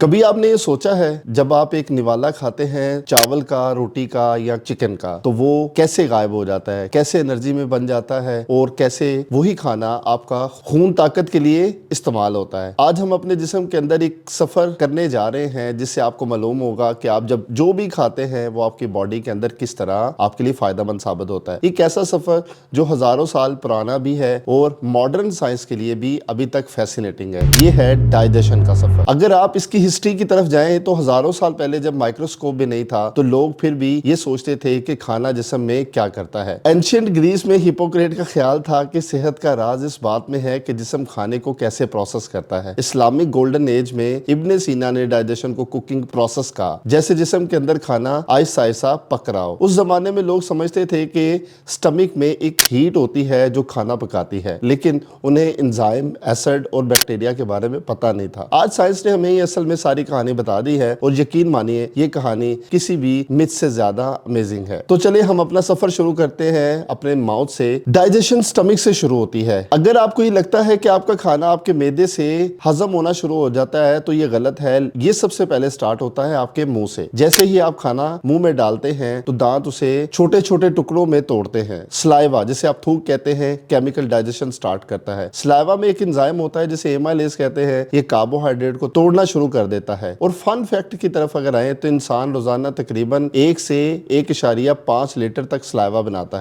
کبھی آپ نے یہ سوچا ہے جب آپ ایک نوالا کھاتے ہیں چاول کا، روٹی کا یا چکن کا، تو وہ کیسے غائب ہو جاتا ہے، کیسے انرجی میں بن جاتا ہے اور کیسے وہی کھانا آپ کا خون طاقت کے لیے استعمال ہوتا ہے۔ آج ہم اپنے جسم کے اندر ایک سفر کرنے جا رہے ہیں جس سے آپ کو معلوم ہوگا کہ آپ جب جو بھی کھاتے ہیں وہ آپ کی باڈی کے اندر کس طرح آپ کے لیے فائدہ مند ثابت ہوتا ہے۔ ایک ایسا سفر جو ہزاروں سال پرانا بھی ہے اور ماڈرن سائنس کے لیے بھی ابھی تک فیسینیٹنگ ہے۔ یہ ہے ڈائجیشن کا سفر۔ اگر آپ اس کی ہسٹری کی طرف جائیں تو ہزاروں سال پہلے جب مائکروسکوپ بھی نہیں تھا تو لوگ پھر بھی یہ سوچتے تھے کہ کھانا جسم میں کیا کرتا ہے۔ اینشینٹ گریس میں ہپوکریٹ کا خیال تھا کہ صحت کا راز اس بات میں ہے کہ جسم کھانے کو کیسے پروسیس کرتا ہے۔ اسلامک گولڈن ایج میں ابن سینا نے ڈائجیشن کو کوکنگ پروسیس کہا، جیسے جسم کے اندر کھانا آہستہ آہستہ پک رہا ہو۔ اس زمانے میں لوگ سمجھتے تھے کہ سٹمک میں ایک ہیٹ ہوتی ہے جو کھانا پکاتی ہے، لیکن انہیں انزائم، ایسڈ اور بیکٹیریا کے بارے میں پتہ نہیں تھا۔ آج سائنس نے ہمیں اصل میں ساری کہانی بتا دی ہے اور یقین مانیے یہ کہانی کسی بھی متھ سے زیادہ امیزنگ ہے۔ تو چلے ہم اپنا سفر شروع کرتے ہیں اپنے ماؤتھ سے۔ ڈائجیشن سٹمک سے شروع ہوتی ہے۔ اگر آپ کو یہ لگتا ہے کہ آپ کا کھانا آپ کے معدے سے ہضم ہونا شروع ہو جاتا ہے تو یہ غلط ہے۔ یہ سب سے پہلے سٹارٹ ہوتا ہے آپ کے منہ سے۔ جیسے ہی آپ کھانا منہ میں ڈالتے ہیں تو دانت اسے چھوٹے چھوٹے ٹکڑوں میں توڑتے ہیں۔ سلائیوا، جسے آپ تھوک کہتے ہیں، کیمیکل ڈائجیشن سٹارٹ کرتا ہے۔ سلائیوا میں ایک انزائم ہوتا ہے جسے ایمائلیز کہتے ہیں، یہ کاربوہائیڈریٹ کو توڑنا شروع کر دیتا ہے۔ اور فن فیکٹ کی طرف اگر آئیں تو انسان روزانہ تقریباً 1 سے 1.5 لیٹر تک سلائیوا بناتا ہے۔